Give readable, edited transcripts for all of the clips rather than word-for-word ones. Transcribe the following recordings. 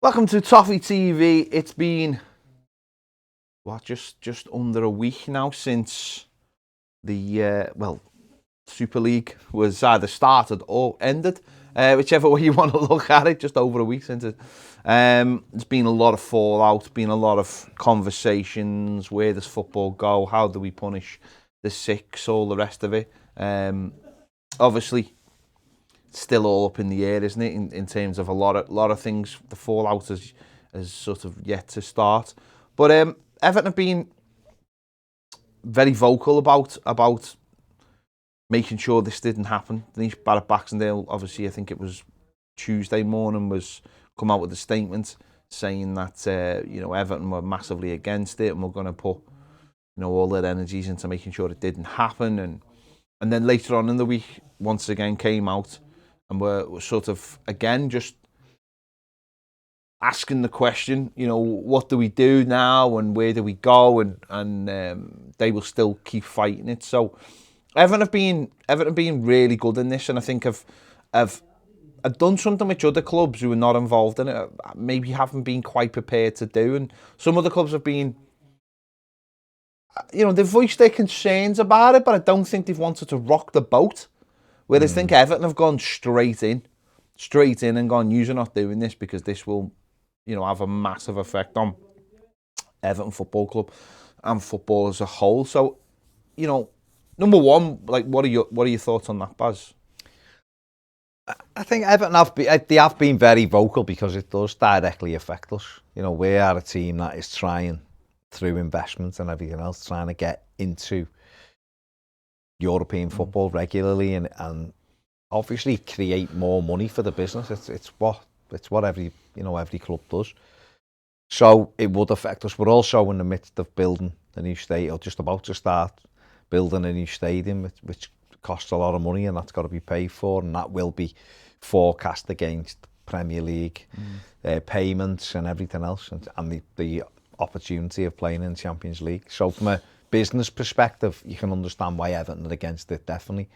Welcome to Toffee TV. It's been just under a week now since the Super League was either started or ended, whichever way you want to look at it. Just over a week since it. There's been a lot of fallout, been a lot of conversations. Where does football go? How do we punish the six? All the rest of it. Obviously, still all up in the air, isn't it? In terms of a lot of things, the fallout has sort of yet to start. But Everton have been very vocal about making sure this didn't happen. Denise Barrett-Baxendale, obviously, I think it was Tuesday morning, was come out with a statement saying that Everton were massively against it and we're going to put all their energies into making sure it didn't happen. And then later on in the week, once again came out and we're sort of, again, just asking the question, what do we do now and where do we go? And they will still keep fighting it. So Everton have been really good in this, and I think have done something which other clubs who are not involved in it maybe haven't been quite prepared to do. And some other clubs have been, they've voiced their concerns about it, but I don't think they've wanted to rock the boat. Whereas I think Everton have gone straight in and gone, you're not doing this because this will, have a massive effect on Everton Football Club and football as a whole. So, number one, what are your thoughts on that, Baz? I think Everton have been very vocal because it does directly affect us. We are a team that is trying, through investment and everything else, trying to get into European football regularly and obviously create more money for the business. It's what every club does. So it would affect us. We're also in the midst of building a new stadium, or just about to start building a new stadium, which costs a lot of money, and that's got to be paid for, and that will be forecast against Premier League payments and everything else, and the opportunity of playing in Champions League. So from a business perspective, you can understand why Everton are against it, definitely.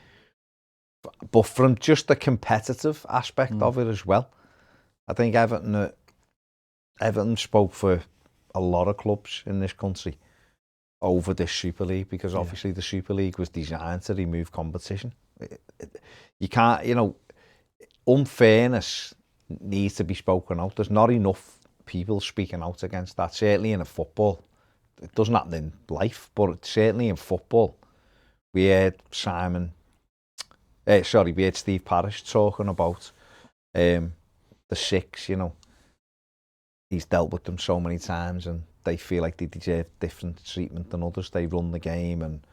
But from just the competitive aspect of it as well, I think Everton spoke for a lot of clubs in this country over this Super League, because obviously the Super League was designed to remove competition. You can't, unfairness needs to be spoken out. There's not enough people speaking out against that, certainly in a football. It doesn't happen in life, but certainly in football. We heard Steve Parish talking about the six, he's dealt with them so many times and they feel like they deserve different treatment than others. They run the game and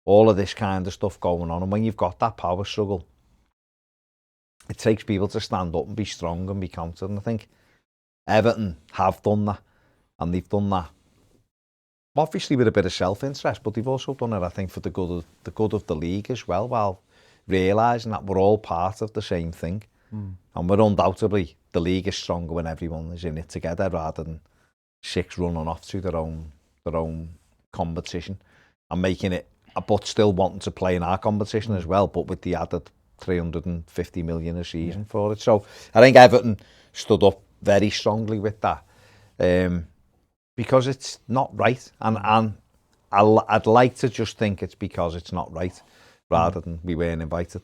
all of this kind of stuff going on. And when you've got that power struggle, it takes people to stand up and be strong and be counted. And I think Everton have done that, and they've done that obviously with a bit of self-interest, but they've also done it, I think, for the good of the league as well, while realising that we're all part of the same thing. And we're undoubtedly, the league is stronger when everyone is in it together rather than six running off to their own competition and making it, but still wanting to play in our competition as well, but with the added 350 million a season for it. So I think Everton stood up very strongly with that. Because it's not right, and I'd like to just think it's because it's not right, rather than we weren't invited.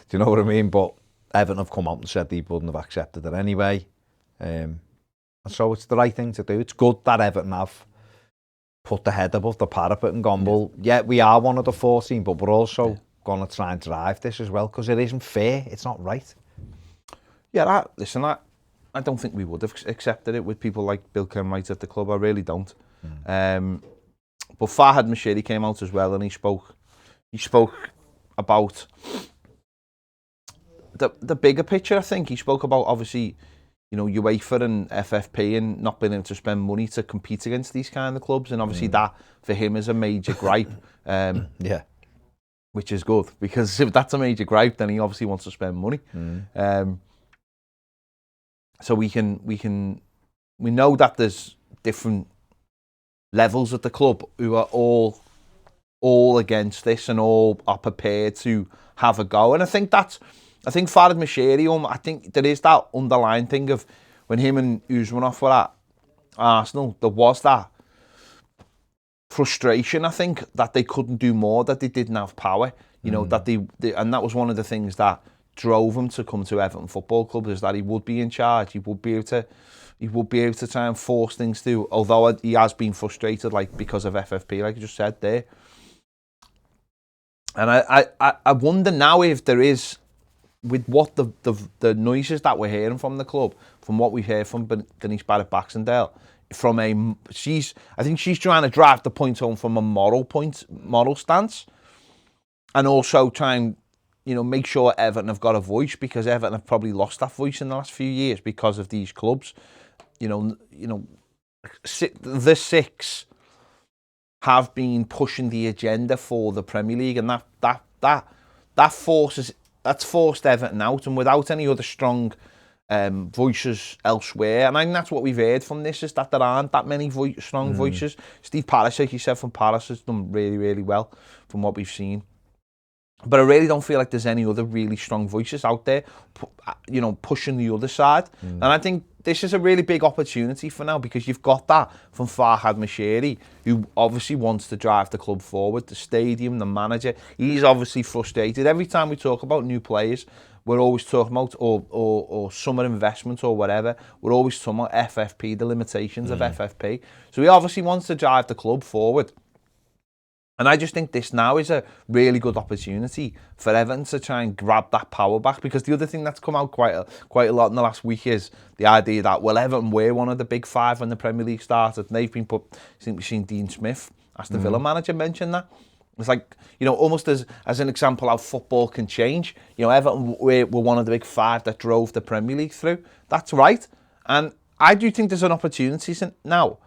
Do you know what I mean? But Everton have come out and said they wouldn't have accepted it anyway, and so it's the right thing to do. It's good that Everton have put the head above the parapet and gone, well, yeah, we are one of the 14, but we're also going to try and drive this as well, because it isn't fair. It's not right. Yeah, I don't think we would have accepted it with people like Bill Kenwright at the club. I really don't. But Farhad Moshiri came out as well, and he spoke about the bigger picture. I think he spoke about, obviously, UEFA and FFP and not being able to spend money to compete against these kind of clubs, and obviously that for him is a major gripe. Which is good, because if that's a major gripe, then he obviously wants to spend money. So we know that there's different levels at the club who are all against this and all are prepared to have a go. And I think Farhad Moshiri, I think there is that underlying thing of when him and Usmanov were at Arsenal, there was that frustration, I think, that they couldn't do more, that they didn't have power. You know, that they and that was one of the things that drove him to come to Everton Football Club, is that he would be in charge. He would be able to try and force things through, although he has been frustrated, like, because of FFP, like you just said there. And I wonder now if there is, with what the noises that we're hearing from the club, from what we hear from Denise Barrett-Baxendale, I think she's trying to drive the point home from a moral stance, and also try and, you know, make sure Everton have got a voice, because Everton have probably lost that voice in the last few years because of these clubs. You know, the six have been pushing the agenda for the Premier League, and that's forced Everton out, and without any other strong voices elsewhere. And I think that's what we've heard from this, is that there aren't that many strong voices. Steve Parish, like you said, from Palace, has done really, really well from what we've seen. But I really don't feel like there's any other really strong voices out there, you know, pushing the other side. And I think this is a really big opportunity for now, because you've got that from Farhad Moshiri, who obviously wants to drive the club forward, the stadium, the manager. He's obviously frustrated. Every time we talk about new players, we're always talking about, or summer investment or whatever, we're always talking about FFP, the limitations of FFP. So he obviously wants to drive the club forward. And I just think this now is a really good opportunity for Everton to try and grab that power back, because the other thing that's come out quite a lot in the last week is the idea that, well, Everton were one of the big five when the Premier League started, and they've been put. I think we've seen Dean Smith, Aston Villa manager, mention that. It's like, you know, almost as an example how football can change. You know, Everton were one of the big five that drove the Premier League through. That's right. And I do think there's an opportunity now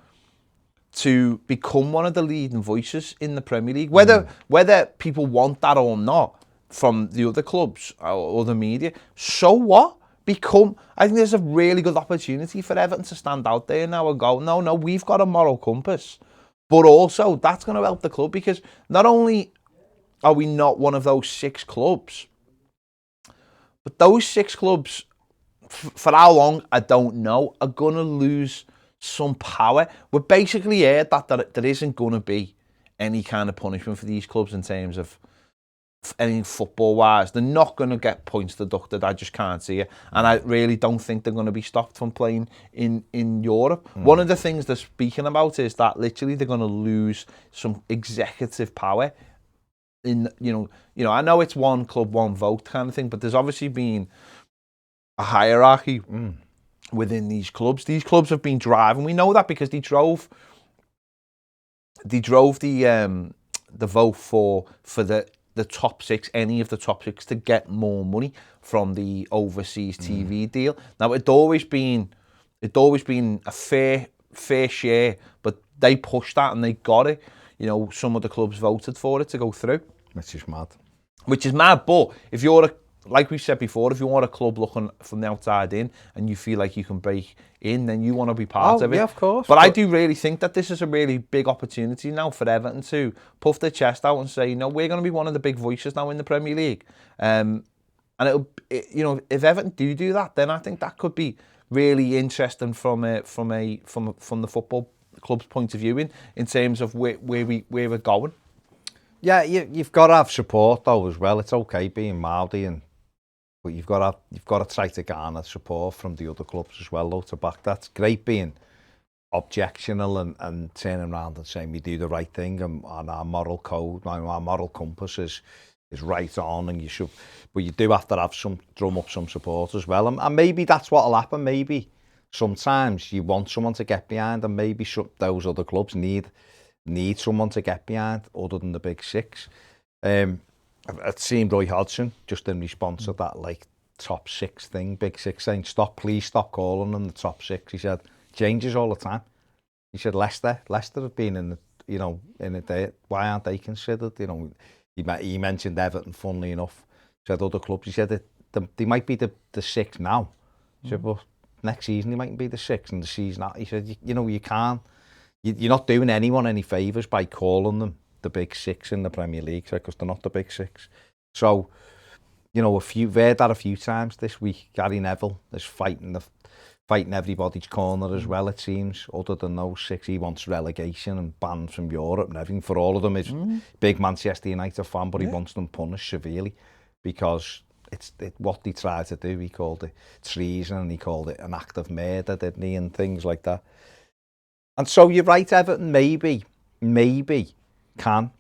to become one of the leading voices in the Premier League, whether people want that or not from the other clubs or the media. So what? I think there's a really good opportunity for Everton to stand out there now and go, no, we've got a moral compass. But also, that's going to help the club, because not only are we not one of those six clubs, but those six clubs, for how long, I don't know, are going to lose some power. We're basically heard that there isn't going to be any kind of punishment for these clubs in terms of anything football-wise. They're not going to get points deducted. I just can't see it. And I really don't think they're going to be stopped from playing in Europe. One of the things they're speaking about is that literally they're going to lose some executive power. You know, I know it's one club, one vote kind of thing, but there's obviously been a hierarchy within these clubs. These clubs have been driving. We know that because they drove the vote for the top six, any of the top six, to get more money from the overseas TV deal. Now, it'd always been a fair share, but they pushed that and they got it. You know, some of the clubs voted for it to go through. Which is mad. But if you're like we said before, if you want a club looking from the outside in and you feel like you can break in, then you want to be part of it. Yeah, of course. But I do really think that this is a really big opportunity now for Everton to puff their chest out and say, we're going to be one of the big voices now in the Premier League. And if Everton do that, then I think that could be really interesting from the football club's point of view in terms of where we're going. Yeah, you've got to have support though as well. It's okay being mouthy, but you've got to try to garner support from the other clubs as well though to back. That's great being objectional and turning around and saying we do the right thing and our moral code, our moral compass is right on, and but you do have to have drum up some support as well, and maybe that's what'll happen. Maybe sometimes you want someone to get behind, and maybe those other clubs need someone to get behind other than the big six. It seemed Roy Hodgson, just in response to that like top six thing, big six, saying please stop calling them the top six. He said changes all the time. He said Leicester have been in the day. Why aren't they considered? He mentioned Everton, funnily enough. He said other clubs. He said that they might be the six now. He said, but next season they might be the six, and the season after. He said you can't. You're not doing anyone any favours by calling them the big six in the Premier League, because they're not the big six. So, we've heard that a few times this week. Gary Neville is fighting fighting everybody's corner as well, it seems. Other than those 6, he wants relegation and banned from Europe and everything. For all of them, he's big Manchester United fan, but he wants them punished severely because it's what they tried to do. He called it treason and he called it an act of murder, didn't he, and things like that. And so you're right, Everton maybe can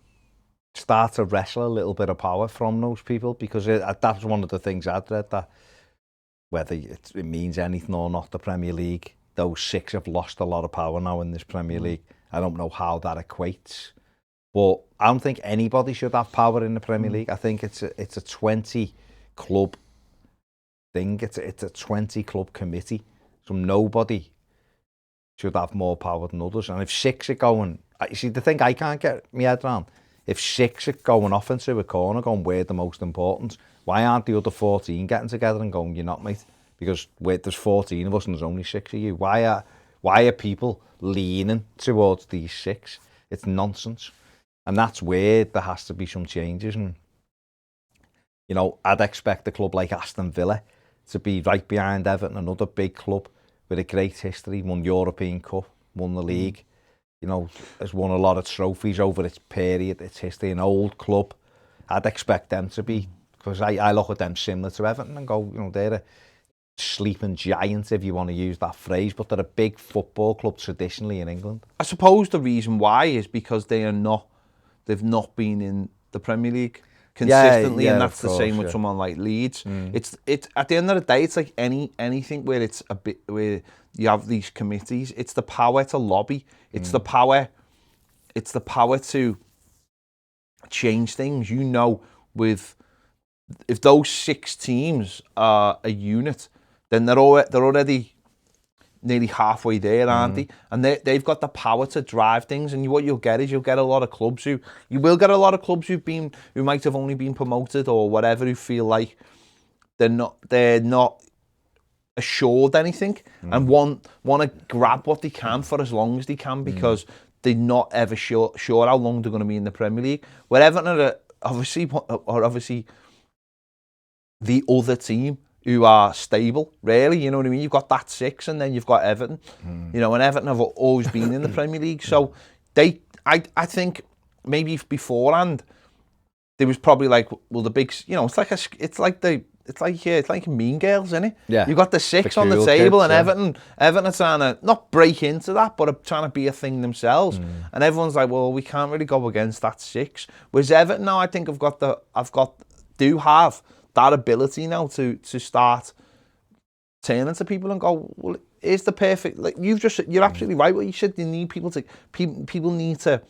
start to wrestle a little bit of power from those people, because that's one of the things I'd read, that whether it means anything or not, the Premier League, those 6 have lost a lot of power now in this Premier League. I don't know how that equates, but I don't think anybody should have power in the Premier League. I think it's a 20 club thing. It's a 20 club committee, so nobody should have more power than others. And if 6 are going, you see, the thing I can't get my head around, if 6 are going off into a corner, going, we're the most important, why aren't the other 14 getting together and going, you're not, mate? Because there's 14 of us and there's only 6 of you. Why are people leaning towards these 6? It's nonsense. And that's where there has to be some changes. And, you know, I'd expect a club like Aston Villa to be right behind Everton, another big club with a great history, won European Cup, won the league, you know, has won a lot of trophies over its period, its history, an old club. I'd expect them to be, because I look at them similar to Everton and go, you know, they're a sleeping giant, if you want to use that phrase, but they're a big football club traditionally in England. I suppose the reason why is because they've not been in the Premier League consistently, and that's the same with someone like Leeds. It's at the end of the day, it's like anything where it's a bit where you have these committees. It's the power to lobby. It's the power. It's the power to change things. You know, if those 6 teams are a unit, then they're already nearly halfway there, aren't they? And they've got the power to drive things. And what you'll get is a lot of clubs who might have only been promoted or whatever, who feel like they're not assured anything and want to grab what they can for as long as they can, because they're not ever sure how long they're going to be in the Premier League. Where Everton are obviously the other team who are stable, really, you know what I mean? You've got that 6 and then you've got Everton, you know, and Everton have always been in the Premier League. So I think maybe beforehand, there was probably like, well, the big, you know, it's like Mean Girls, isn't it? Yeah. You've got the 6 the on the cool table, kids, and Everton are trying to not break into that, but are trying to be a thing themselves. And everyone's like, well, we can't really go against that 6. Whereas Everton now, I think do have that ability now to start turning to people and go, well, here's the perfect, like you're absolutely right what you said. You need people need to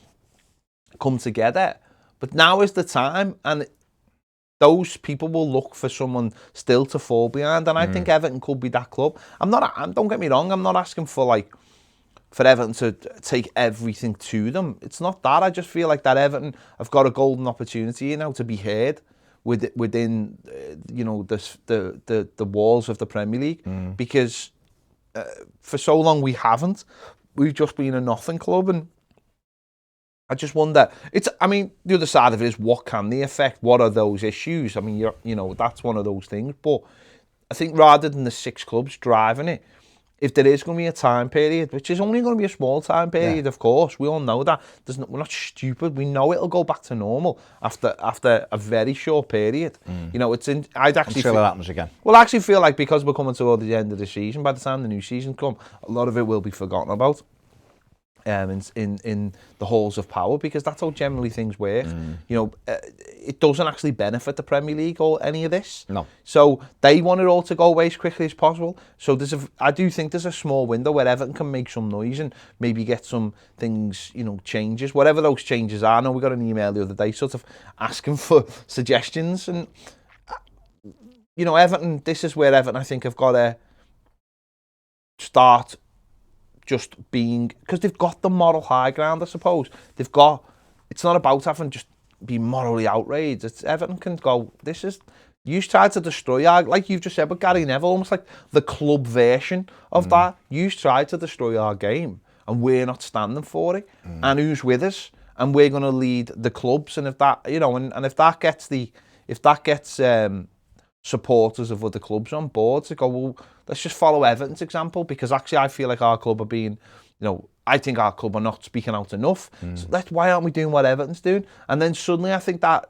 come together, but now is the time, and those people will look for someone still to fall behind, and I think Everton could be that club. Don't get me wrong, I'm not asking for Everton to take everything to them. It's not that. I just feel like that Everton have got a golden opportunity, you know, to be heard within you know, the walls of the Premier League, because for so long we haven't. We've just been a nothing club, and I just wonder. I mean, the other side of it is, what can they affect? What are those issues? I mean, you know, that's one of those things. But I think rather than the 6 clubs driving it, if there is going to be a time period, which is only going to be a small time period, of course, we all know that. We're not stupid. We know it'll go back to normal after a very short period. You know, I'd actually Until it happens again. Well, I actually feel like, because we're coming toward the end of the season, by the time the new season comes, a lot of it will be forgotten about. In the halls of power, because that's how generally things work. You know, it doesn't actually benefit the Premier League or any of this. No. So they want it all to go away as quickly as possible. So I do think there's a small window where Everton can make some noise and maybe get some things, you know, changes, whatever those changes are. I know we got an email the other day sort of asking for suggestions, and you know, Everton, this is where Everton, I think, have got to start just being, because they've got the moral high ground, I suppose. It's not about having just be morally outraged. It's Everton can go, you tried to destroy our, like you've just said with Gary Neville, almost like the club version of that. You tried to destroy our game, and we're not standing for it. And who's with us? And we're going to lead the clubs. And if that, you know, and if that gets supporters of other clubs on board to go, well, let's just follow Everton's example, because actually I feel like our club are being, I think our club are not speaking out enough. So why aren't we doing what Everton's doing? And then suddenly I think that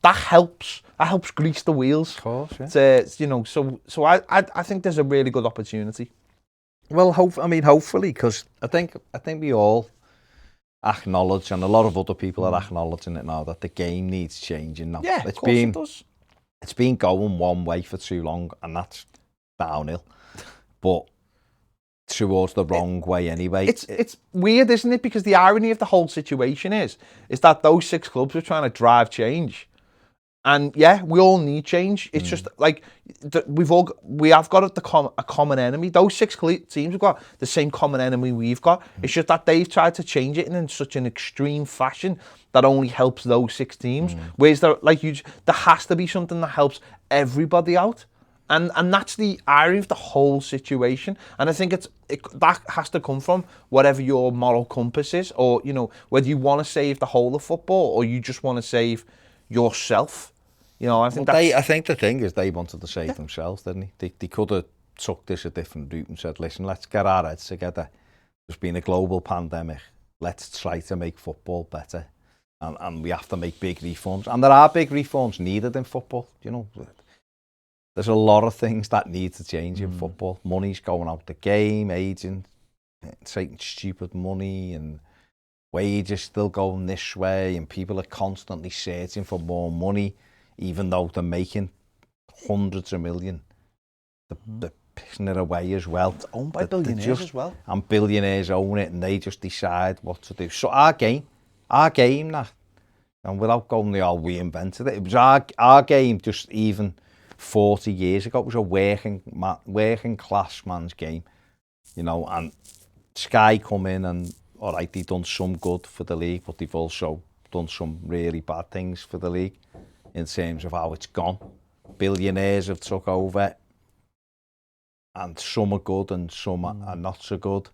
helps. That helps grease the wheels. Of course, yeah. So I think there's a really good opportunity. Well, hopefully, because I think we all acknowledge, and a lot of other people are acknowledging it now, that the game needs changing now. Yeah, of course it does. It's been going one way for too long, and that's downhill. But towards the wrong way anyway. It's weird, isn't it? Because the irony of the whole situation is that those 6 clubs are trying to drive change. And yeah, we all need change. It's just like we have got a common enemy. Those 6 teams have got the same common enemy we've got. It's just that they've tried to change it in such an extreme fashion that only helps those 6 teams. Whereas there has to be something that helps everybody out. And that's the irony of the whole situation. And I think that has to come from whatever your moral compass is, or whether you want to save the whole of football or you just want to save yourself. I think I think the thing is they wanted to save themselves, didn't they? They could have took this a different route and said, listen, let's get our heads together. There's been a global pandemic. Let's try to make football better. And we have to make big reforms. And there are big reforms needed in football. There's a lot of things that need to change in football. Money's going out the game, aging, taking stupid money, and wages still going this way, and people are constantly searching for more money, even though they're making hundreds of millions. They're pissing it away as well. It's owned by billionaires as well. And billionaires own it, and they just decide what to do. So our game that, and without going the all, we invented it. It was our game just even 40 years ago. It was a working class man's game, and Sky come in and, all right, they've done some good for the league, but they've also done some really bad things for the league in terms of how it's gone. Billionaires have took over, and some are good and some are not so good.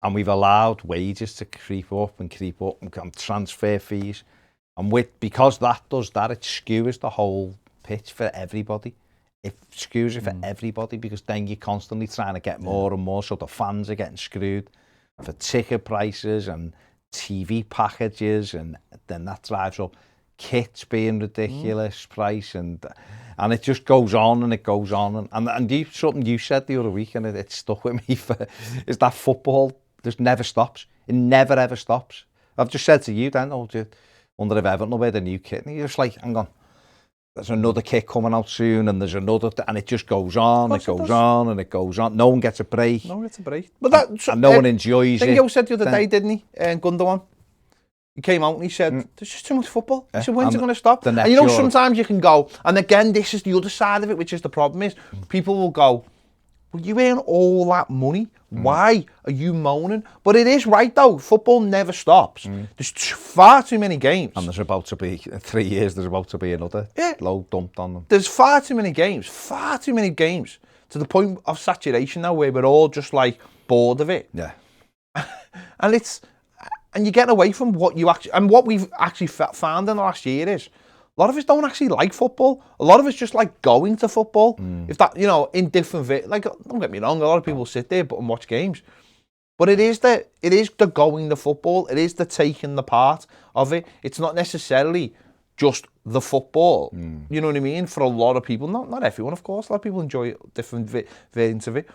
And we've allowed wages to creep up and transfer fees. And because that does that, it skewers the whole pitch for everybody. It skews it for everybody, because then you're constantly trying to get more and more, so the fans are getting screwed for ticket prices and TV packages, and then that drives up kits being ridiculous price, and it just goes on and it goes on. And something you said the other week, and it stuck with me, is that football just never stops. It never ever stops. I've just said to you then, wonder if Everton will wear the new kit, and you're just like, hang on, there's another kit coming out soon, and there's another, and it just goes on, it goes on, and it goes on. No one gets a break. But and no one enjoys it. I think you said the other day, didn't he, Gundogan? He came out and he said, there's just too much football. He said, when's it going to stop? And sometimes you can go, and again, this is the other side of it, which is the problem is, people will go, well, you earn all that money. Why are you moaning? But it is right, though. Football never stops. There's far too many games. And there's about to be, in 3 years, there's about to be another load dumped on them. There's far too many games, to the point of saturation now where we're all just like bored of it. Yeah. And you're getting away from what you actually, and what we've actually found in the last year is, a lot of us don't actually like football. A lot of us just like going to football. If that, in different, don't get me wrong, a lot of people sit there and watch games. But it is the going to football. It is the taking the part of it. It's not necessarily just the football. You know what I mean? For a lot of people, not everyone, of course. A lot of people enjoy different variants of it.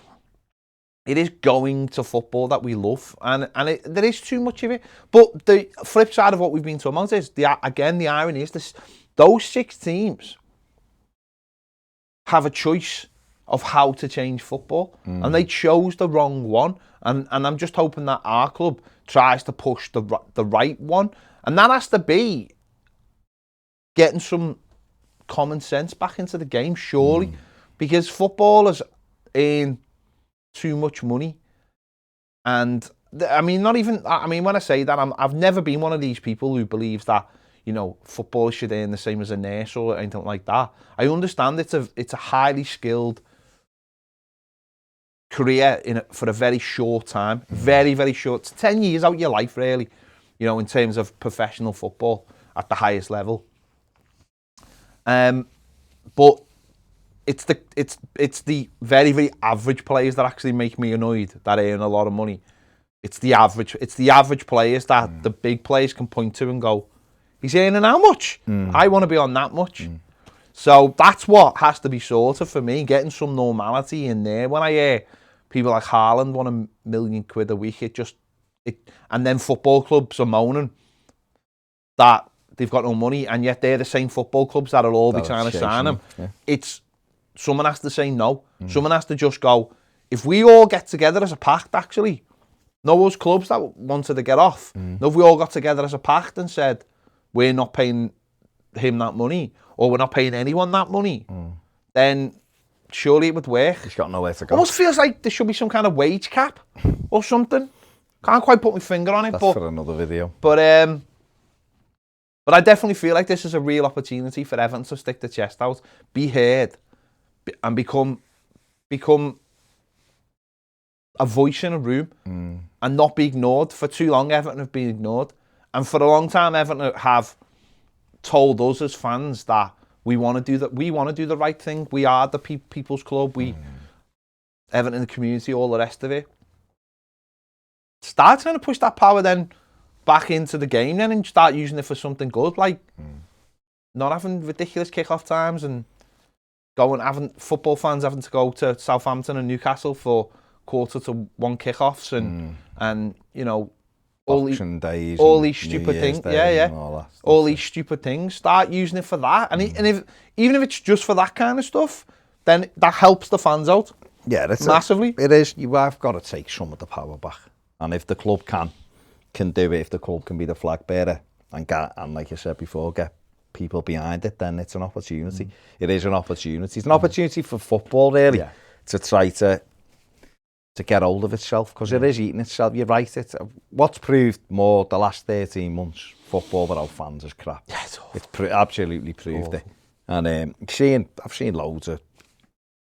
It is going to football that we love, and there is too much of it. But the flip side of what we've been talking about is, the irony is this: those 6 teams have a choice of how to change football, and they chose the wrong one. And I'm just hoping that our club tries to push the right one, and that has to be getting some common sense back into the game, surely, because footballers earn too much money. And when I say that, I've never been one of these people who believes that footballers should earn the same as a nurse or anything like that. I understand it's a highly skilled career for a very short time, very, very short. It's 10 years out of your life, really, in terms of professional football at the highest level. But it's the very, very average players that actually make me annoyed, that earn a lot of money. It's the average players that the big players can point to and go, he's earning how much? I want to be on that much. So that's what has to be sorted for me, getting some normality in there. When I hear people like Haaland want £1 million a week, and then football clubs are moaning that they've got no money, and yet they're the same football clubs that'll all be trying to sign him. Yeah. Someone has to say no. Someone has to just go, if we all get together as a pact, actually, no those clubs that wanted to get off, no, if we all got together as a pact and said, we're not paying him that money, or we're not paying anyone that money, then surely it would work. He's got nowhere to go. Almost feels like there should be some kind of wage cap or something. Can't quite put my finger on it. That's for another video. But I definitely feel like this is a real opportunity for Everton to stick the chest out, be heard, and become a voice in a room and not be ignored. For too long, Everton have been ignored. And for a long time, Everton have told us as fans that we want to do that. We want to do the right thing. We are the people's club. Everton in the community, all the rest of it. Start trying to push that power then back into the game then, and start using it for something good, like not having ridiculous kick-off times and having football fans having to go to Southampton and Newcastle for 1:45 kick-offs and you know, all these stupid things, all these stupid things. Start using it for that, and even if it's just for that kind of stuff, then that helps the fans out. Yeah, that's massively. It is. You have got to take some of the power back, and if the club can do it, if the club can be the flag bearer and like you said before, get people behind it, then it's an opportunity. It is an opportunity. It's an opportunity for football, really, to try to get hold of itself, because it is eating itself. You're right. What's proved more the last 13 months, football without fans is crap. Yeah, it's awful. It's absolutely proved it. And I've seen loads of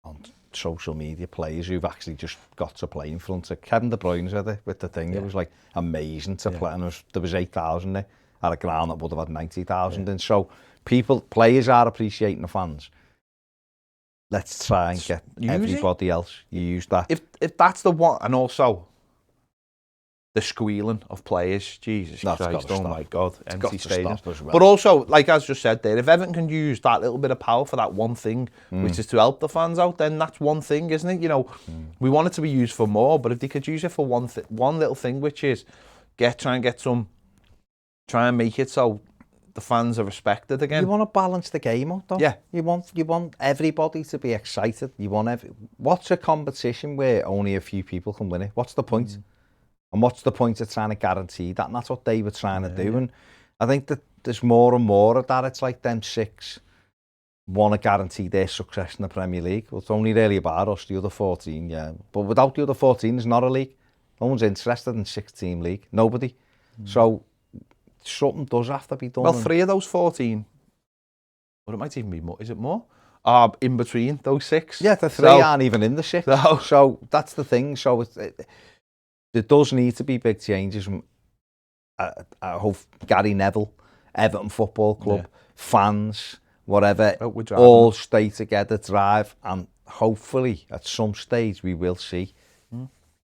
on social media players who've actually just got to play in front of Kevin De Bruyne with the thing. It was like amazing to play, and there was 8,000 there at a ground that would have had 90,000. And so players are appreciating the fans. Let's try and get everybody else use that. If that's the one, and also the squealing of players, Jesus Christ, oh my God, empty stadium. Well. But also, like I just said there, if Everton can use that little bit of power for that one thing, which is to help the fans out, then that's one thing, isn't it? You know, we want it to be used for more, but if they could use it for one little thing, which is try and make it so the fans are respected again. You want to balance the game out, though. Yeah. You want everybody to be excited. What's a competition where only a few people can win it? What's the point? And what's the point of trying to guarantee that? And that's what they were trying to do. And I think that there's more and more of that. It's like them 6 want to guarantee their success in the Premier League. Well, it's only really about us, the other 14, yeah. But without the other 14, there's not a league. No one's interested in 6-team league. Nobody. So something does have to be done. Well, 3 of those 14, or it might even be more, is it more? In between those 6. Yeah, the 3 aren't even in the 6. So that's the thing. So there does need to be big changes from I hope Gary Neville, Everton Football Club, fans, whatever, all stay together, drive, and hopefully at some stage we will see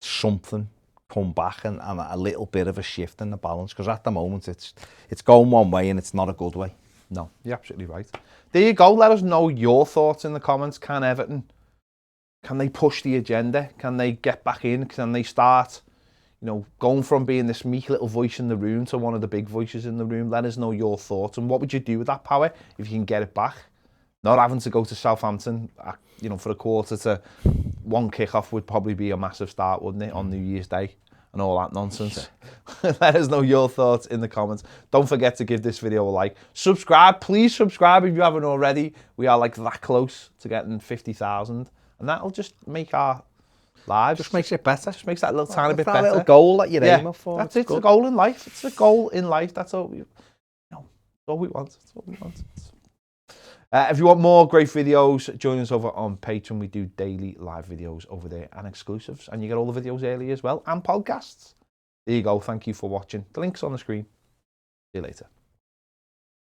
something come back and a little bit of a shift in the balance, because at the moment it's going one way and it's not a good way. No, you're absolutely right. There you go. Let us know your thoughts in the comments. Can Everton, can they push the agenda? Can they get back in? Can they start, you know, going from being this meek little voice in the room to one of the big voices in the room? Let us know your thoughts, and what would you do with that power if you can get it back? Not having to go to Southampton, you know, for a 1:45 kick-off would probably be a massive start, wouldn't it, on New Year's Day and all that nonsense. Let us know your thoughts in the comments. Don't forget to give this video a like. Subscribe, please subscribe if you haven't already. We are like that close to getting 50,000, and that'll just make our lives. Just makes it better. Just makes that little tiny bit better. That little goal that you're aiming for. That's it. It's a goal in life. It's a goal in life. That's all we want. That's all we want. If you want more great videos, join us over on Patreon. We do daily live videos over there and exclusives, and you get all the videos early as well, and podcasts. There you go. Thank you for watching. The link's on the screen. See you later.